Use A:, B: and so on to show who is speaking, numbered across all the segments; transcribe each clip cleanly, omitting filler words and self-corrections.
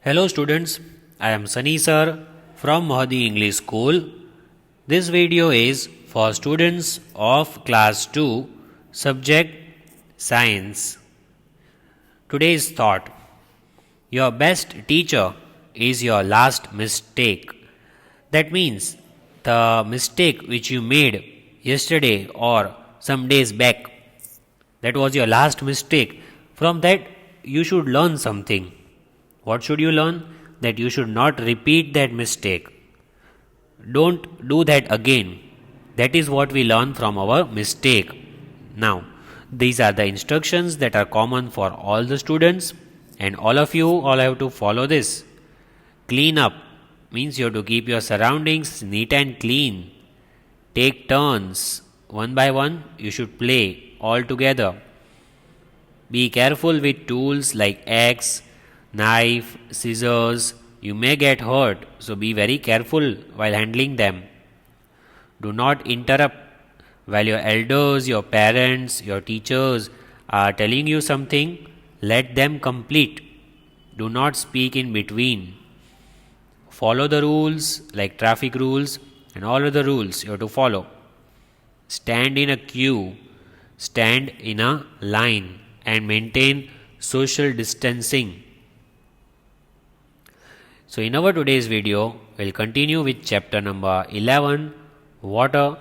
A: Hello students, I am Sunny sir from Mahadi English School. This video is for students of class 2 subject science. Today's thought: your best teacher is your last mistake. That means the mistake which you made yesterday or some days back, that was your last mistake. From that you should learn something. What should you learn? That you should not repeat that mistake. Don't do that again. That is what we learn from our mistake. Now, these are the instructions that are common for all the students, and all of you all have to follow this. Clean up means you have to keep your surroundings neat and clean. Take turns. One by one, you should play all together. Be careful with tools like axe, knife, scissors. You may get hurt, so be very careful while handling them. Do not interrupt while your elders, your parents, your teachers are telling you something. Let them complete. Do not speak in between. Follow the rules like traffic rules and all other rules you have to follow. Stand in a queue, stand in a line, and maintain social distancing. So in our today's video, we'll continue with chapter number 11, water.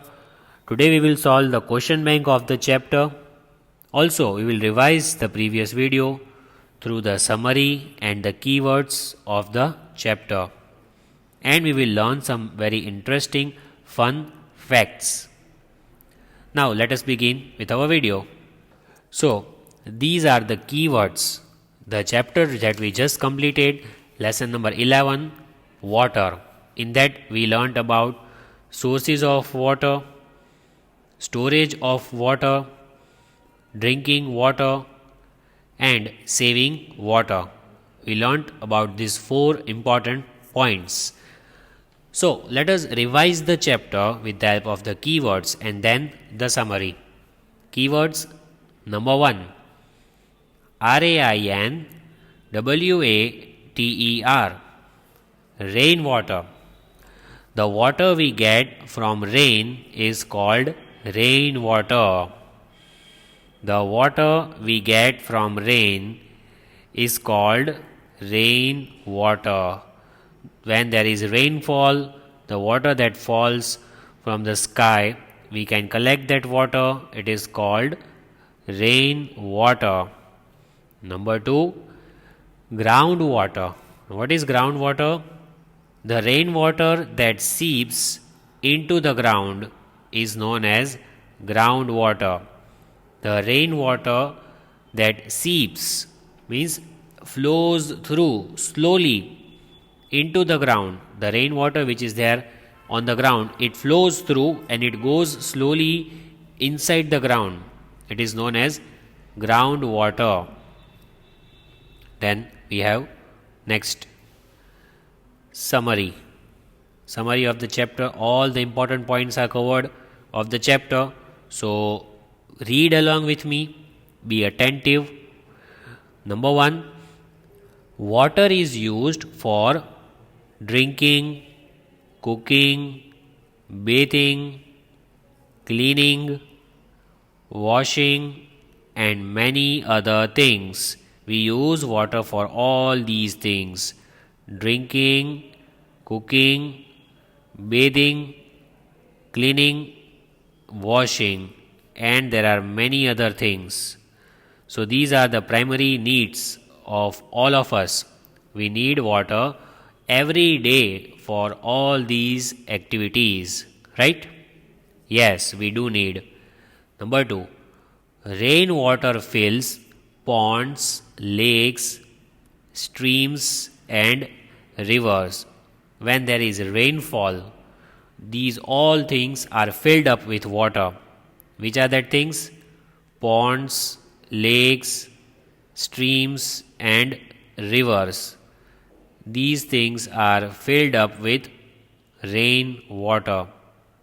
A: Today we will solve the question bank of the chapter. Also, we will revise the previous video through the summary and the keywords of the chapter. And we will learn some very interesting, fun facts. Now let us begin with our video. So, these are the keywords. The chapter that we just completed, lesson number 11, water. In that we learnt about sources of water, storage of water, drinking water, and saving water. We learnt about these 4 important points. So let us revise the chapter with the help of the keywords and then the summary. Keywords: number 1, RAINWATER, rainwater. The water we get from rain is called rainwater. The water we get from rain is called rainwater. When there is rainfall, the water that falls from the sky, we can collect that water. It is called rainwater. Number 2, groundwater. What is groundwater? The rainwater that seeps into the ground is known as groundwater. The rainwater that seeps means flows through slowly into the ground. The rainwater which is there on the ground, it flows through and it goes slowly inside the ground. It is known as groundwater. Then we have next summary. Summary of the chapter. All the important points are covered of the chapter. So read along with me. Be attentive. Number 1, water is used for drinking, cooking, bathing, cleaning, washing, and many other things. We use water for all these things: drinking, cooking, bathing, cleaning, washing, and there are many other things. So these are the primary needs of all of us. We need water every day for all these activities, right? Yes, we do need. Number 2, rainwater fills ponds, lakes, streams, and rivers. When there is rainfall, these all things are filled up with water. Which are that things? Ponds, lakes, streams, and rivers. These things are filled up with rainwater.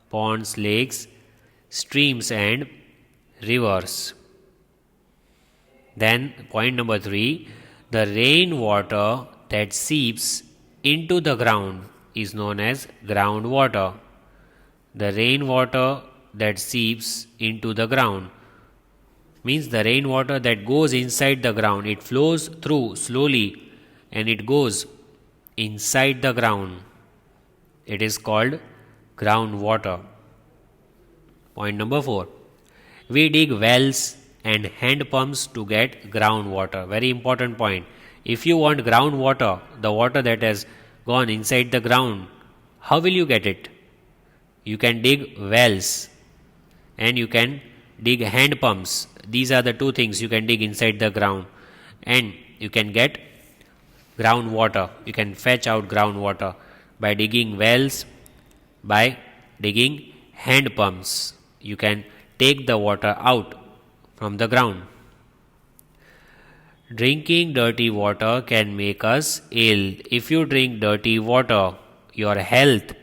A: Ponds, lakes, streams, and rivers. Then point number 3, the rainwater that seeps into the ground is known as groundwater. The rainwater that seeps into the ground means the rainwater that goes inside the ground. It flows through slowly and it goes inside the ground. It is called groundwater. Point number 4. We dig wells and hand pumps to get groundwater. Very important point. If you want groundwater, the water that has gone inside the ground, how will you get it? You can dig wells and you can dig hand pumps. These are the two things you can dig inside the ground and you can get groundwater. You can fetch out groundwater by digging wells, by digging hand pumps. You can take the water out from the ground. Drinking dirty water can make us ill. If you drink dirty water, your health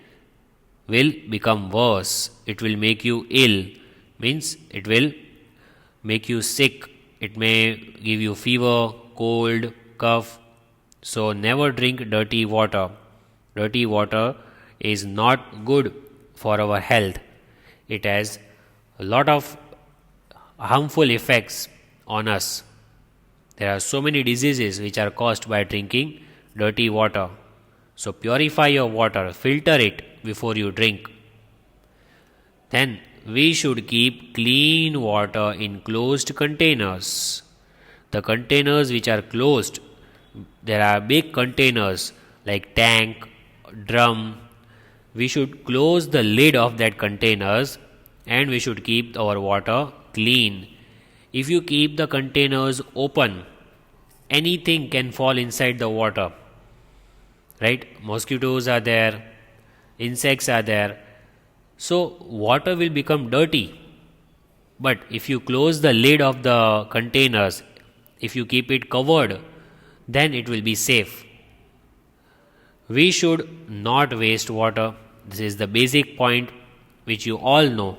A: will become worse. It will make you ill. Means it will make you sick. It may give you fever, cold, cough. So never drink dirty water. Dirty water is not good for our health. It has a lot of harmful effects on us. There are so many diseases which are caused by drinking dirty water. So purify your water, filter it before you drink. Then we should keep clean water in closed containers. The containers which are closed, there are big containers like tank, drum. We should close the lid of that containers and we should keep our water clean. If you keep the containers open, anything can fall inside the water. Right? Mosquitoes are there, insects are there. So water will become dirty. But if you close the lid of the containers, if you keep it covered, then it will be safe. We should not waste water. This is the basic point which you all know.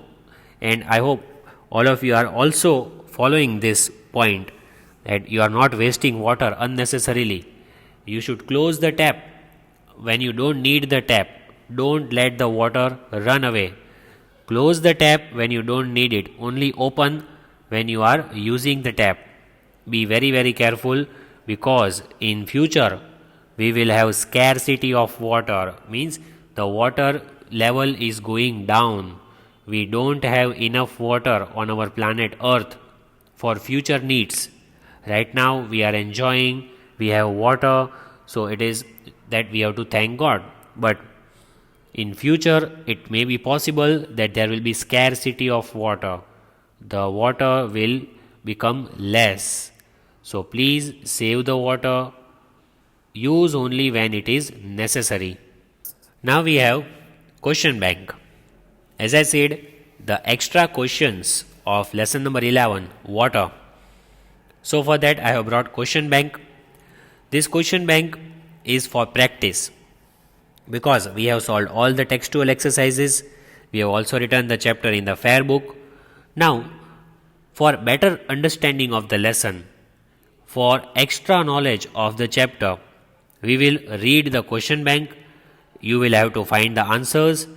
A: And I hope all of you are also following this point, that you are not wasting water unnecessarily. You should close the tap when you don't need the tap. Don't let the water run away. Close the tap when you don't need it. Only open when you are using the tap. Be very, very careful, because in future we will have scarcity of water. Means the water level is going down. We don't have enough water on our planet Earth for future needs. Right now we are enjoying, we have water, so it is that we have to thank God. But in future it may be possible that there will be scarcity of water. The water will become less. So please save the water. Use only when it is necessary. Now we have question bank. As I said, the extra questions of lesson number 11, water. So for that I have brought question bank. This question bank is for practice, because we have solved all the textual exercises. We have also written the chapter in the fair book. Now, for better understanding of the lesson, for extra knowledge of the chapter, we will read the question bank. You will have to find the answers.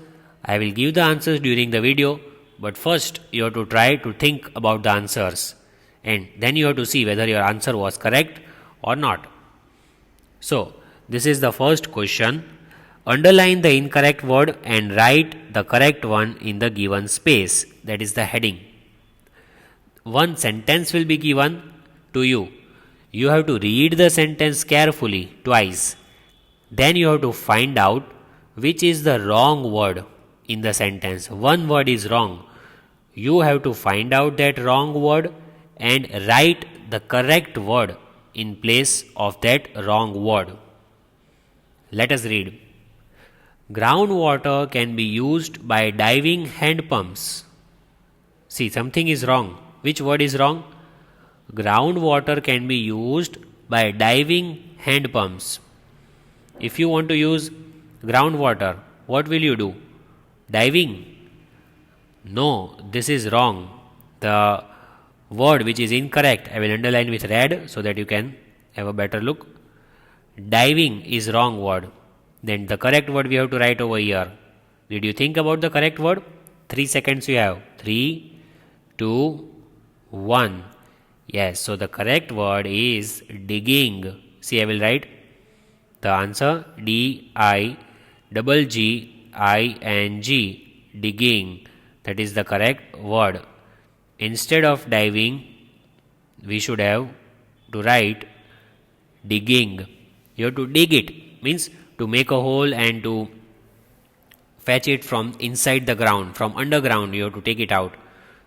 A: I will give the answers during the video, but first you have to try to think about the answers, and then you have to see whether your answer was correct or not. So, this is the first question. Underline the incorrect word and write the correct one in the given space. That is the heading. One sentence will be given to you. You have to read the sentence carefully twice. Then you have to find out which is the wrong word in the sentence. One word is wrong. You have to find out that wrong word and write the correct word in place of that wrong word. Let us read. Groundwater can be used by diving hand pumps. See, something is wrong. Which word is wrong? Groundwater can be used by diving hand pumps. If you want to use groundwater, what will you do? Diving? No, this is wrong. The word which is incorrect, I will underline with red so that you can have a better look. diving is wrong word. Then the correct word we have to write over here. Did you think about the correct word? 3 seconds you have. 3, 2, 1. Yes, so the correct word is digging. See, I will write the answer DIGGING. Digging. That is the correct word. Instead of diving, we should have to write digging. You have to dig it. Means to make a hole and to fetch it from inside the ground, from underground you have to take it out.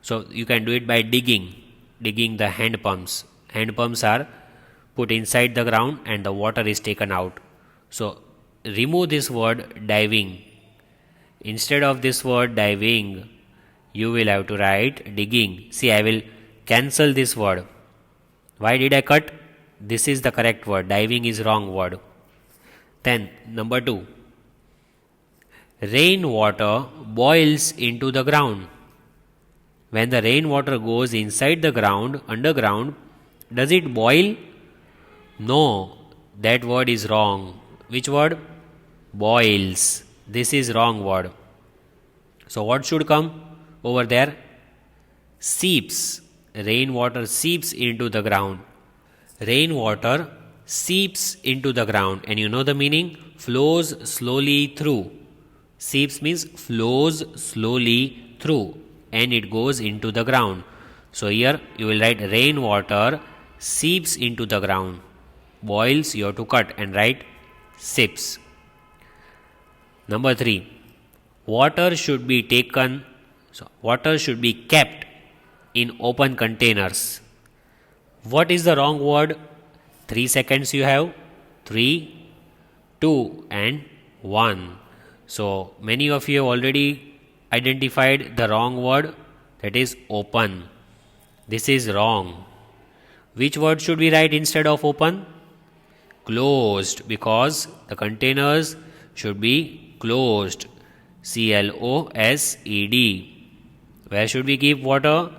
A: So you can do it by digging the hand pumps. Hand pumps are put inside the ground and the water is taken out. So remove this word diving. Instead of this word diving, you will have to write digging. See, I will cancel this word. Why did I cut? This is the correct word. Diving is wrong word. Then number 2. Rainwater boils into the ground. When the rainwater goes inside the ground, underground, does it boil? No, that word is wrong. Which word? Boils. This is wrong word. So what should come over there? Seeps. Rainwater seeps into the ground. Rainwater seeps into the ground. And you know the meaning? Flows slowly through. Seeps means flows slowly through and it goes into the ground. So here you will write rainwater seeps into the ground. Boils you have to cut and write sips. Number 3. Water should be kept in open containers. What is the wrong word? 3 seconds you have. 3, 2 and 1. So many of you have already identified the wrong word, that is open. This is wrong. Which word should we write instead of open? Closed, because the containers should be closed. CLOSED. Where should we keep water?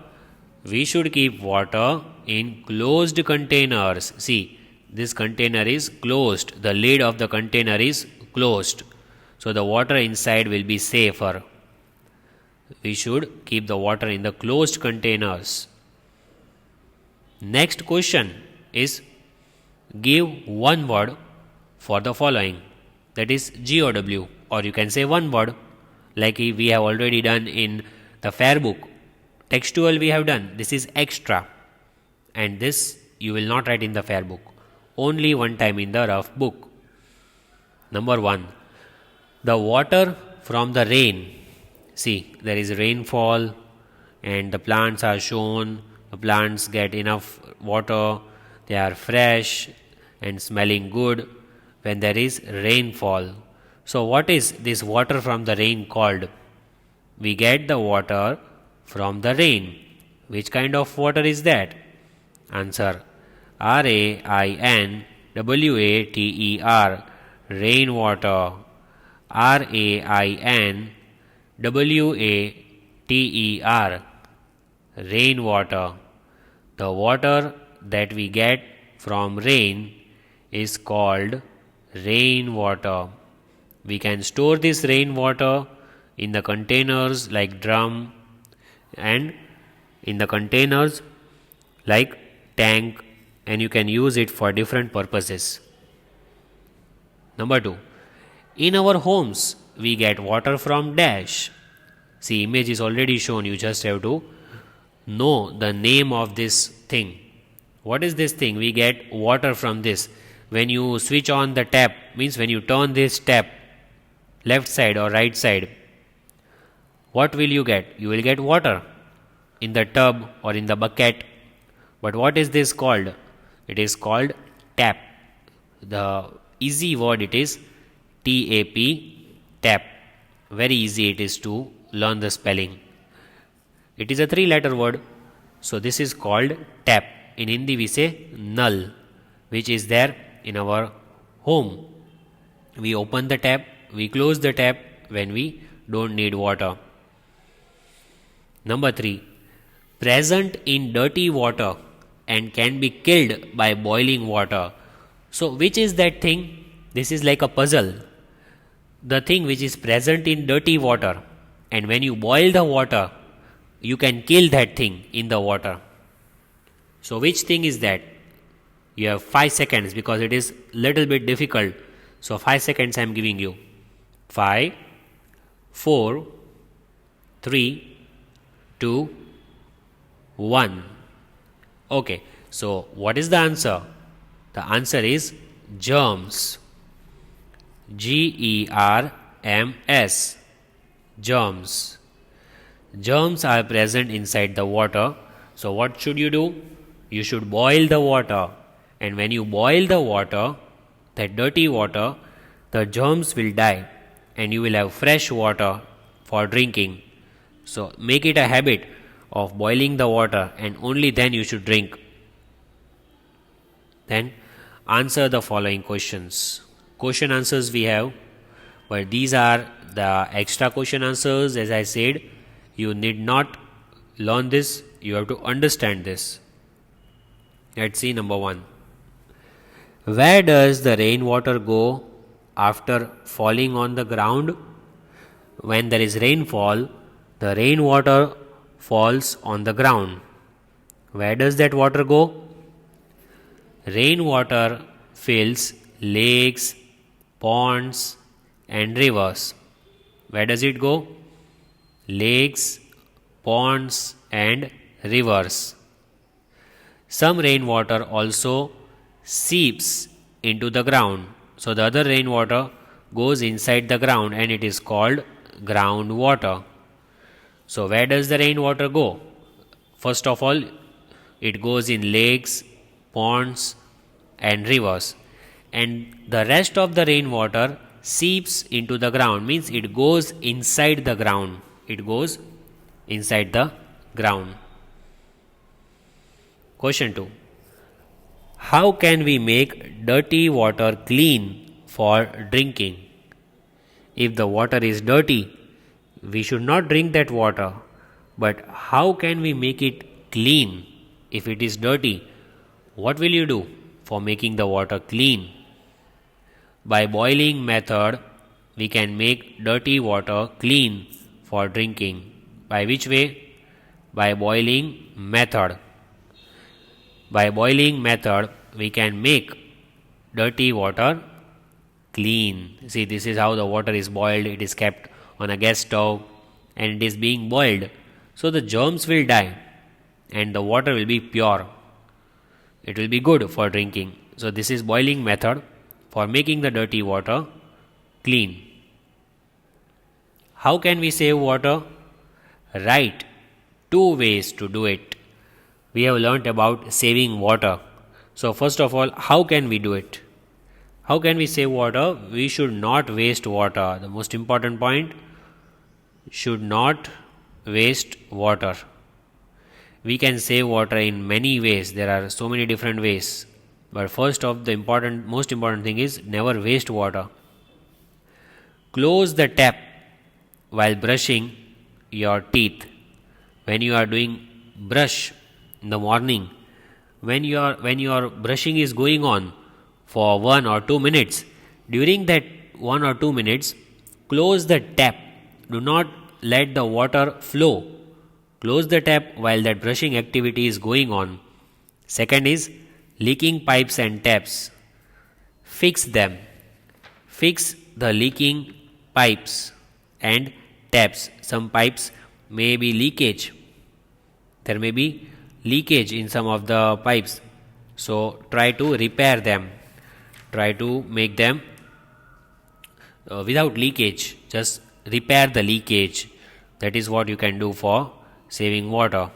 A: We should keep water in closed containers. See, this container is closed. The lid of the container is closed. So the water inside will be safer. We should keep the water in the closed containers. Next question is, give one word for the following. That is GOW, or you can say one word, like we have already done in the fair book. Textual we have done. This is extra. And this you will not write in the fair book. Only one time in the rough book. Number 1. The water from the rain. See, there is rainfall and the plants are shown. The plants get enough water. They are fresh and smelling good when there is rainfall. So what is this water from the rain called? We get the water from the rain. Which kind of water is that? Answer: RAINWATER. Rainwater. RAINWATER. Rainwater. The water that we get from rain is called rainwater. We can store this rainwater in the containers like drum and in the containers like tank, and you can use it for different purposes. Number 2. In our homes, we get water from dash. See, image is already shown. You just have to know the name of this thing. What is this thing? We get water from this. When you switch on the tap, means when you turn this tap, left side or right side, what will you get? You will get water in the tub or in the bucket. But what is this called? It is called tap. The easy word it is TAP, tap. Very easy it is to learn the spelling. It is a 3-letter word. So this is called tap. In Hindi we say nal, which is there in our home. We open the tap, we close the tap when we don't need water. Number 3. Present in dirty water and can be killed by boiling water. So which is that thing? This is like a puzzle. The thing which is present in dirty water, and when you boil the water, you can kill that thing in the water. So which thing is that? You have 5 seconds because it is little bit difficult. So 5 seconds I am giving you. 5, 4, 3, 2, 1. Okay, so what is the answer? The answer is germs. GERMS. Germs. Germs are present inside the water. So what should you do? You should boil the water. And when you boil the water, that dirty water, the germs will die and you will have fresh water for drinking. So make it a habit of boiling the water and only then you should drink. Then answer the following questions. Question answers we have, but these are the extra question answers. As I said, you need not learn this, you have to understand this. Let's see number 1. Where does the rainwater go after falling on the ground? When there is rainfall, the rainwater falls on the ground. Where does that water go? Rainwater fills lakes, ponds and rivers. Where does it go? Lakes, ponds and rivers. Some rainwater also seeps into the ground. So the other rainwater goes inside the ground and it is called groundwater. So where does the rainwater go? First of all, it goes in lakes, ponds and rivers. And the rest of the rainwater seeps into the ground, means it goes inside the ground. It goes inside the ground. Question 2. How can we make dirty water clean for drinking? If the water is dirty, we should not drink that water. But how can we make it clean if it is dirty? What will you do for making the water clean? By boiling method, we can make dirty water clean for drinking. By which way? By boiling method. By boiling method, we can make dirty water clean. See, this is how the water is boiled. It is kept on a gas stove and it is being boiled. So the germs will die and the water will be pure. It will be good for drinking. So this is boiling method for making the dirty water clean. How can we save water? Right, 2 ways to do it. We have learnt about saving water. So first of all, how can we do it? How can we save water? We should not waste water. The most important point, should not waste water. We can save water in many ways. There are so many different ways. But first of the most important thing is never waste water. Close the tap while brushing your teeth. When you are doing brush in the morning, when your brushing is going on for 1 or 2 minutes, during that 1 or 2 minutes, close the tap. Do not let the water flow. Close the tap while that brushing activity is going on. Second is leaking pipes and taps. Fix them. Fix the leaking pipes and taps. Some pipes may be leakage. There may be leakage in some of the pipes. So try to repair them. Try to make them without leakage. Just repair the leakage. That is what you can do for saving water.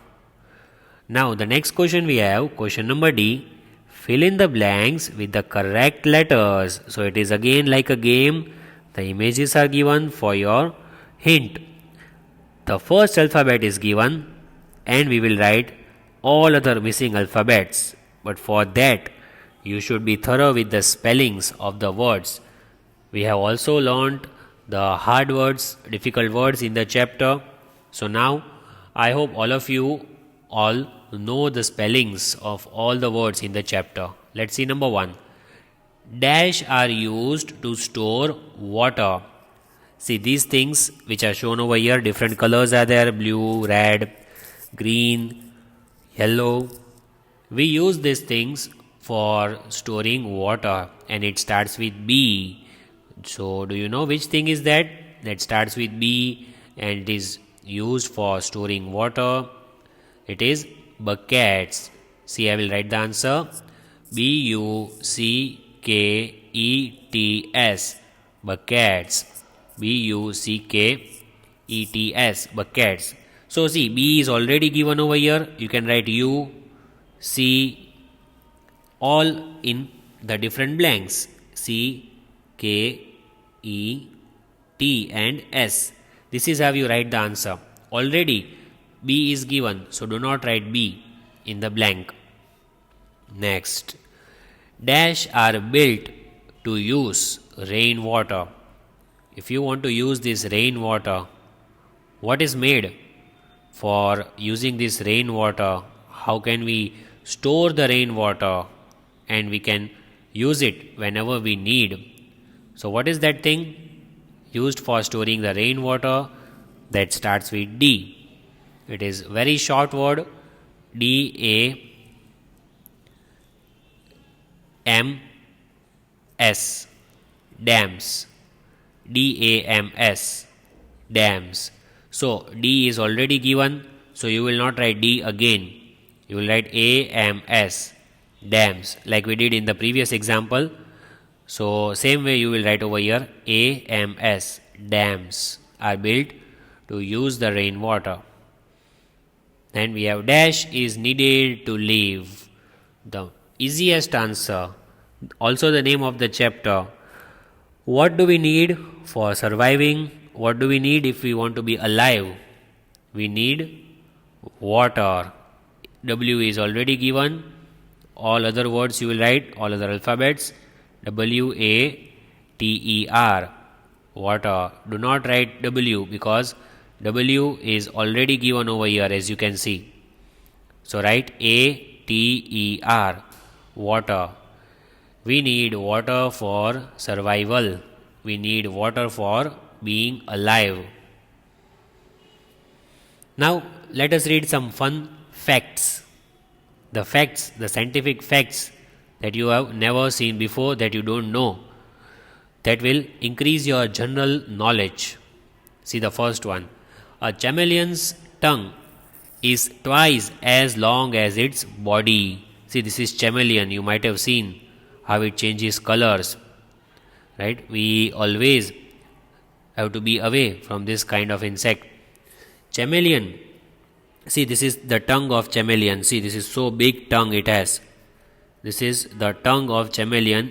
A: Now the next question we have, question number D. Fill in the blanks with the correct letters. So it is again like a game. The images are given for your hint. The first alphabet is given and we will write all other missing alphabets. But for that, you should be thorough with the spellings of the words. We have also learnt the hard words, difficult words in the chapter. So now, I hope all of you all know the spellings of all the words in the chapter. Let's see number 1. Dash are used to store water. See these things which are shown over here, different colors are there, blue, red, green, yellow. We use these things for storing water and it starts with B. So do you know which thing is that? That starts with B and it is used for storing water. It is buckets. See, I will write the answer. Buckets. Buckets. Buckets. Buckets. So see, B is already given over here. You can write U, C, all in the different blanks. C, K, E, T and S. This is how you write the answer. Already B is given, so do not write B in the blank. Next, dash are built to use rainwater. If you want to use this rainwater, what is made for using this rainwater? How can we store the rainwater and we can use it whenever we need? So what is that thing used for storing the rainwater? That starts with D. It is very short word, D-A-M-S, dams, D-A-M-S, dams. So D is already given, so you will not write D again. You will write A-M-S, dams, like we did in the previous example. So same way you will write over here, A-M-S, dams are built to use the rainwater. Then we have dash is needed to live. The easiest answer, also the name of the chapter. What do we need for surviving? What do we need if we want to be alive? We need water. W is already given. All other words you will write, all other alphabets. W-A-T-E-R, water. Do not write W because W is already given over here as you can see. So write A-T-E-R, water. We need water for survival. We need water for being alive. Now let us read some fun facts. The facts, the scientific facts that you have never seen before, that you don't know, that will increase your general knowledge. See the first one. A chameleon's tongue is twice as long as its body. See, this is chameleon. You might have seen how it changes colors, right? We always have to be away from this kind of insect. Chameleon. See, this is the tongue of chameleon. See, this is so big tongue it has. This is the tongue of chameleon.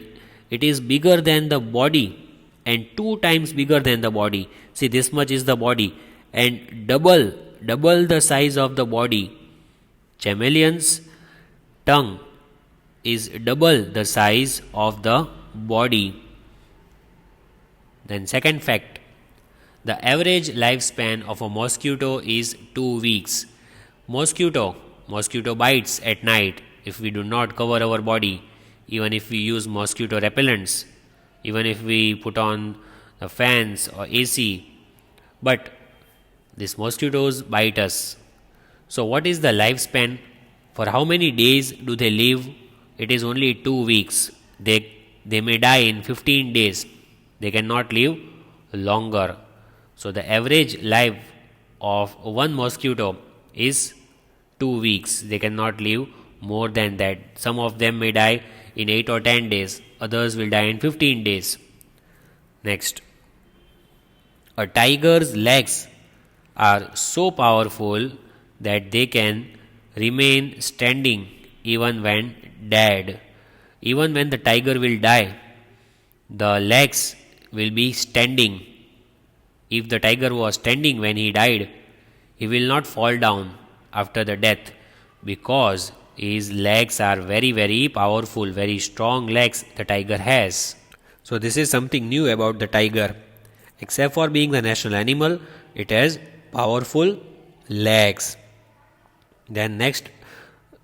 A: It is bigger than the body and 2 times bigger than the body. See, this much is the body and double the size of the body. Chameleon's tongue is double the size of the body. Then second fact, the average lifespan of a mosquito is 2 weeks. Mosquito bites at night if we do not cover our body, even if we use mosquito repellents, even if we put on the fans or AC. But these mosquitoes bite us. So what is the lifespan? For how many days do they live? It is only 2 weeks. They may die in 15 days. They cannot live longer. So the average life of one mosquito is 2 weeks. They cannot live more than that. Some of them may die in 8 or 10 days. Others will die in 15 days. Next. A tiger's legs are so powerful that they can remain standing even when dead. Even when the tiger will die, the legs will be standing. If the tiger was standing when he died, he will not fall down after the death because his legs are very, very powerful, very strong legs the tiger has. So this is something new about the tiger. Except for being the national animal, it has powerful legs. Then next,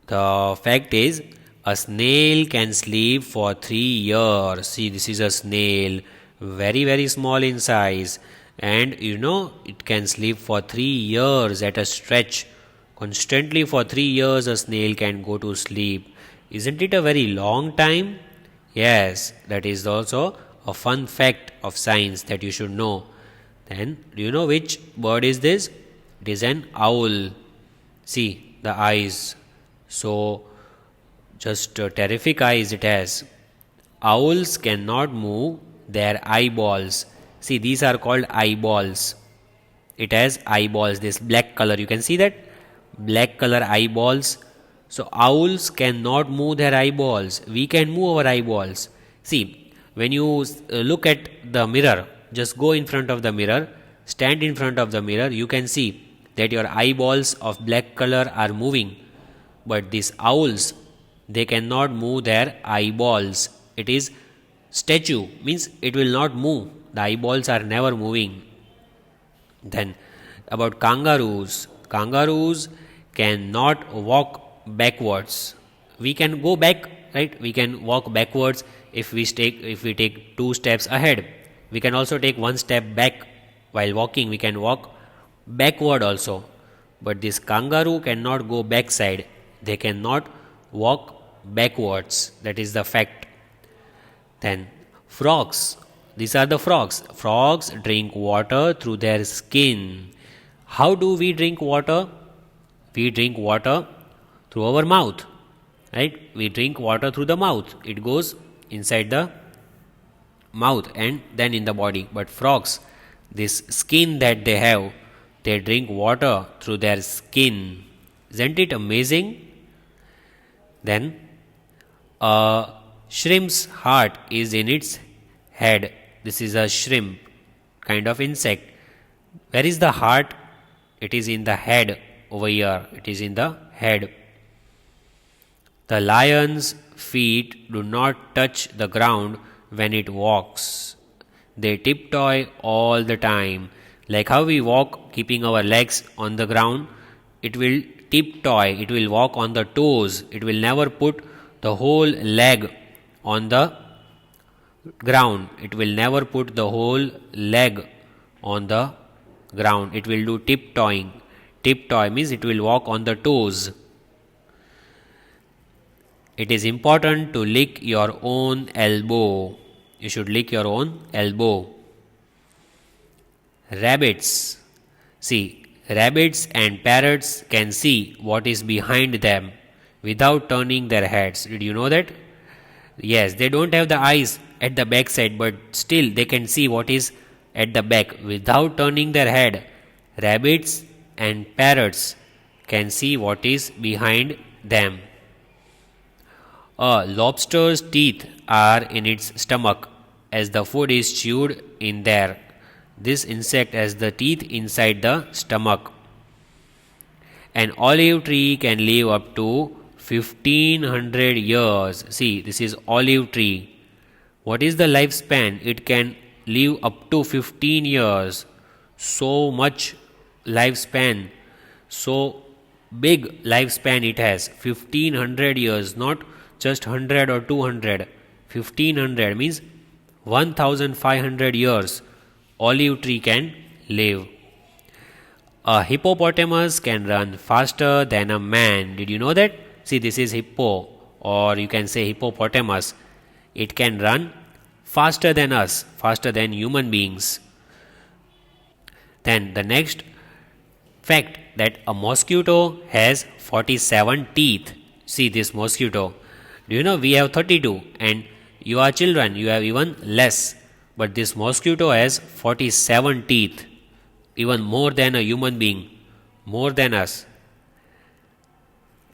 A: the fact is A snail can sleep for 3 years. See, this is a snail, very small in size, and it can sleep for 3 years at a stretch. Constantly for 3 years, a snail can go to sleep. Isn't it a very long time? Yes, that is also a fun fact of science that you should know. Then, do you know which bird is this? It is an owl. See the eyes. So, just terrific eyes it has. Owls cannot move their eyeballs. See, these are called eyeballs. It has eyeballs, this black color. You can see that? Black color eyeballs. So, owls cannot move their eyeballs. We can move our eyeballs. See, when you look at the mirror, just go in front of the mirror, stand in front of the mirror, you can see that your eyeballs of black color are moving. But these owls, they cannot move their eyeballs. It is statue, means it will not move. The eyeballs are never moving. Then about kangaroos. Kangaroos cannot walk backwards. We can go back, right? We can walk backwards if we take 2 steps ahead. We can also take 1 step back while walking. We can walk backward also. But this kangaroo cannot go backside. They cannot walk backwards. That is the fact. Then frogs. These are the frogs. Frogs drink water through their skin. How do we drink water? We drink water through our mouth. Right? We drink water through the mouth. It goes inside the mouth and then in the body. But frogs, this skin that they have, they drink water through their skin. Isn't it amazing? Then a shrimp's heart is in its head. This is a shrimp, kind of insect. Where is the heart? It is in the head over here. It is in the head. The lion's feet do not touch the ground when it walks. They tiptoe all the time. Like how we walk, keeping our legs on the ground, it will tiptoe, it will walk on the toes. It will never put the whole leg on the ground. It will never put the whole leg on the ground. It will do tiptoeing. Tiptoe means it will walk on the toes. It is important to lick your own elbow. You should lick your own elbow. Rabbits. See, rabbits and parrots can see what is behind them without turning their heads. Did you know that? Yes, they don't have the eyes at the back side, but still they can see what is at the back without turning their head. Rabbits and parrots can see what is behind them. A lobster's teeth are in its stomach as the food is chewed in there. This insect has the teeth inside the stomach. An olive tree can live up to 1500 years. See, this is olive tree. What is the lifespan? It can live up to 15 years. So much lifespan. So big lifespan it has. 1500 years, not just 100 or 200. 1500 means 1500 years olive tree can live. A hippopotamus can run faster than a man. Did you know that? See, this is hippo, or you can say hippopotamus. It can run faster than us, faster than human beings. Then the next fact, that a mosquito has 47 teeth. See this mosquito. Do you know we have 32 and you are children, you have even less. But this mosquito has 47 teeth, even more than a human being, more than us.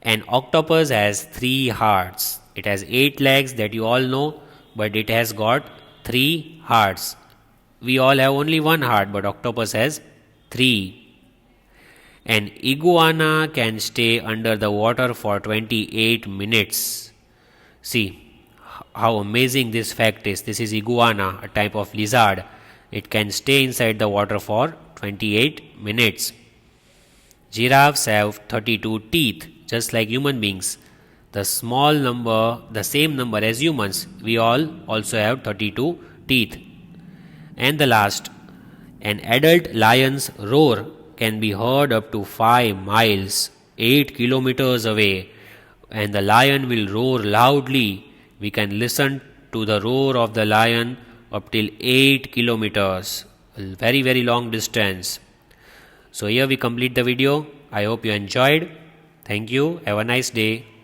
A: An octopus has 3 hearts. It has 8 legs that you all know, but it has got 3 hearts. We all have only 1 heart, but octopus has 3. An iguana can stay under the water for 28 minutes. See how amazing this fact is. This is iguana, a type of lizard. It can stay inside the water for 28 minutes. Giraffes have 32 teeth, just like human beings. the small number, the same number as humans, we all also have 32 teeth. And the last, an adult lion's roar can be heard up to 5 miles, 8 kilometers away, and the lion will roar loudly. We can listen to the roar of the lion up till 8 kilometers, a very, very long distance. So, here we complete the video. I hope you enjoyed. Thank you. Have a nice day.